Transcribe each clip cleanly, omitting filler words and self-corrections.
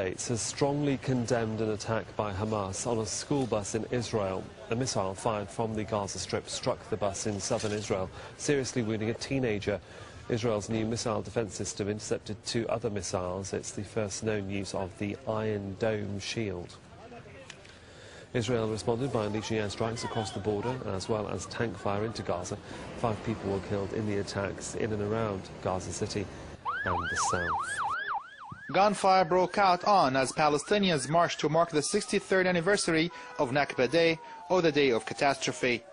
States has strongly condemned an attack by Hamas on a school bus in Israel. A missile fired from the Gaza Strip struck the bus in southern Israel, seriously wounding a teenager. Israel's new missile defense system intercepted 2 other missiles. It's the first known use of the Iron Dome shield. Israel responded by unleashing airstrikes across the border, as well as tank fire into Gaza. 5 people were killed in the attacks in and around Gaza City and the south. Gunfire broke out as Palestinians marched to mark the 63rd anniversary of Nakba Day, or the Day of Catastrophe.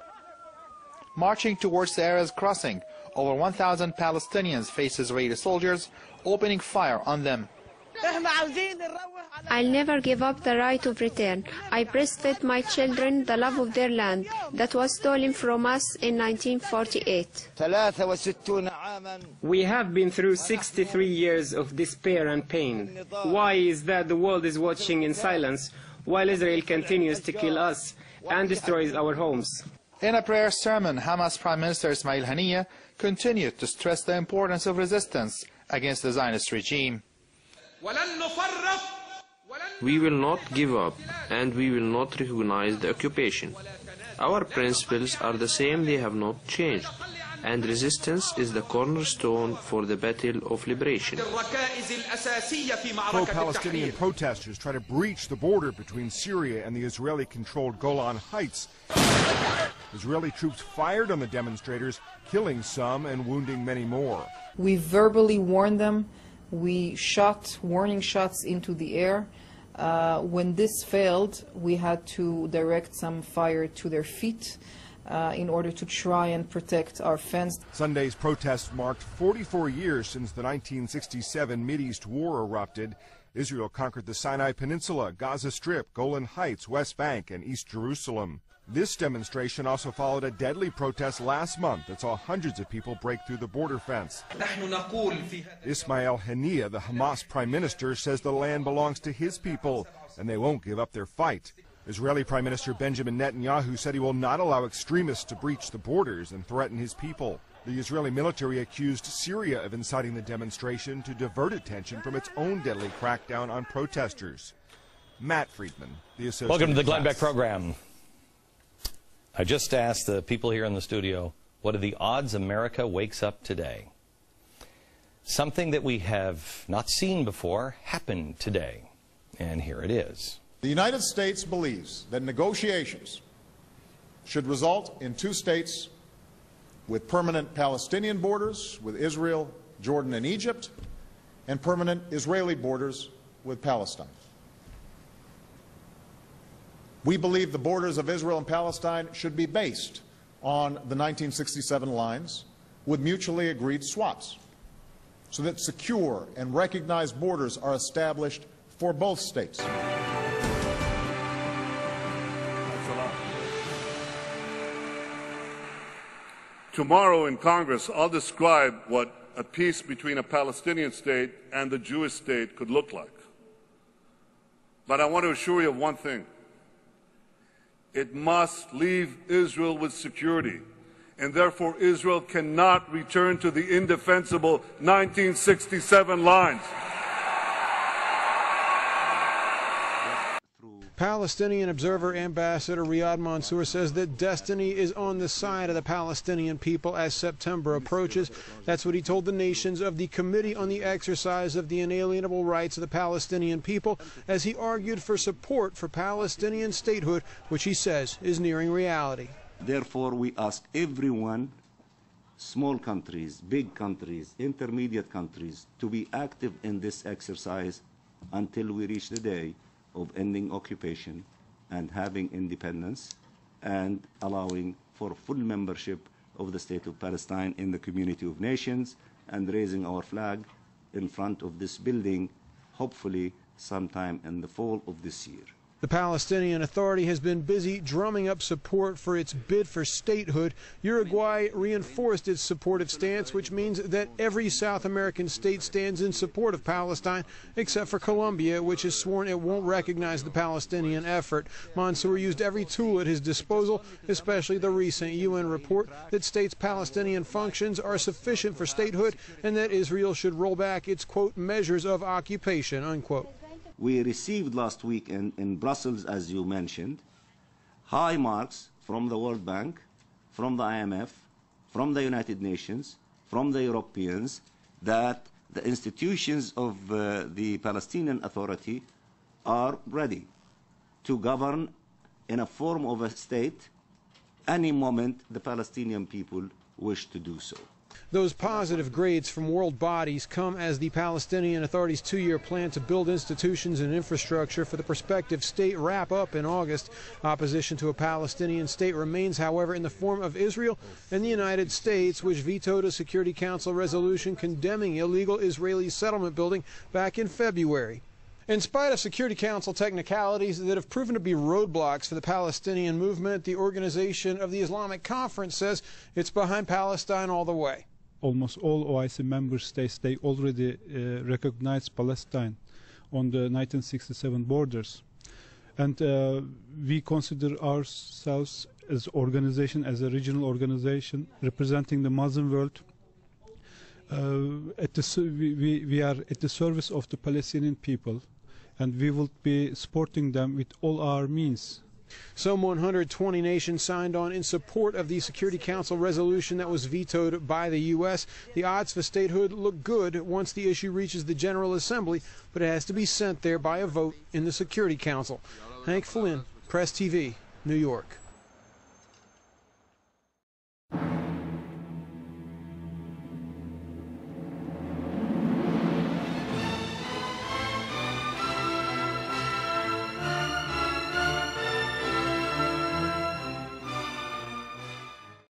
Marching towards the Erez crossing, over 1,000 Palestinians faced Israeli soldiers, opening fire on them. I'll never give up the right of return. I breastfed my children the love of their land that was stolen from us in 1948. We have been through 63 years of despair and pain. Why is that the world is watching in silence while Israel continues to kill us and destroys our homes? In a prayer sermon, Hamas Prime Minister Ismail Haniyeh continued to stress the importance of resistance against the Zionist regime. We will not give up, and we will not recognize the occupation. Our principles are the same, they have not changed, and resistance is the cornerstone for the battle of liberation. Pro-Palestinian protesters try to breach the border between Syria and the Israeli-controlled Golan Heights. Israeli troops fired on the demonstrators, killing some and wounding many more. We verbally warned them. We shot warning shots into the air. When this failed, we had to direct some fire to their feet in order to try and protect our fence. Sunday's protests marked 44 years since the 1967 Mideast War erupted. Israel conquered the Sinai Peninsula, Gaza Strip, Golan Heights, West Bank, and East Jerusalem. This demonstration also followed a deadly protest last month that saw hundreds of people break through the border fence. Ismail Haniyeh, the Hamas prime minister, says the land belongs to his people and they won't give up their fight. Israeli Prime Minister Benjamin Netanyahu said he will not allow extremists to breach the borders and threaten his people. The Israeli military accused Syria of inciting the demonstration to divert attention from its own deadly crackdown on protesters. Matt Friedman, The Associated Welcome to the Glenn Press. Beck program. I just asked the people here in the studio, what are the odds America wakes up today? Something that we have not seen before happened today, and here it is. The United States believes that negotiations should result in 2 states with permanent Palestinian borders with Israel, Jordan, and Egypt, and permanent Israeli borders with Palestine. We believe the borders of Israel and Palestine should be based on the 1967 lines with mutually agreed swaps, so that secure and recognized borders are established for both states. Tomorrow in Congress, I'll describe what a peace between a Palestinian state and the Jewish state could look like. But I want to assure you of one thing. It must leave Israel with security, and therefore Israel cannot return to the indefensible 1967 lines. Palestinian Observer Ambassador Riyad Mansour says that destiny is on the side of the Palestinian people as September approaches. That's what he told the nations of the Committee on the Exercise of the Inalienable Rights of the Palestinian People as he argued for support for Palestinian statehood, which he says is nearing reality. Therefore, we ask everyone, small countries, big countries, intermediate countries, to be active in this exercise until we reach the day of ending occupation and having independence and allowing for full membership of the State of Palestine in the community of nations and raising our flag in front of this building, hopefully sometime in the fall of this year. The Palestinian Authority has been busy drumming up support for its bid for statehood. Uruguay reinforced its supportive stance, which means that every South American state stands in support of Palestine, except for Colombia, which has sworn it won't recognize the Palestinian effort. Mansour used every tool at his disposal, especially the recent UN report that states Palestinian functions are sufficient for statehood and that Israel should roll back its, quote, measures of occupation, unquote. We received last week in Brussels, as you mentioned, high marks from the World Bank, from the IMF, from the United Nations, from the Europeans, that the institutions of the Palestinian Authority are ready to govern in a form of a state any moment the Palestinian people wish to do so. Those positive grades from world bodies come as the Palestinian Authority's 2-year plan to build institutions and infrastructure for the prospective state wrap up in August. Opposition to a Palestinian state remains, however, in the form of Israel and the United States, which vetoed a Security Council resolution condemning illegal Israeli settlement building back in February. In spite of Security Council technicalities that have proven to be roadblocks for the Palestinian movement, the Organization of the Islamic Conference says it's behind Palestine all the way. Almost all OIC member states, they already recognize Palestine on the 1967 borders. And we consider ourselves as organization, as a regional organization representing the Muslim world. We are at the service of the Palestinian people, and we will be supporting them with all our means. Some 120 nations signed on in support of the Security Council resolution that was vetoed by the U.S. The odds for statehood look good once the issue reaches the General Assembly, but it has to be sent there by a vote in the Security Council. Hank Flynn, Press TV, New York.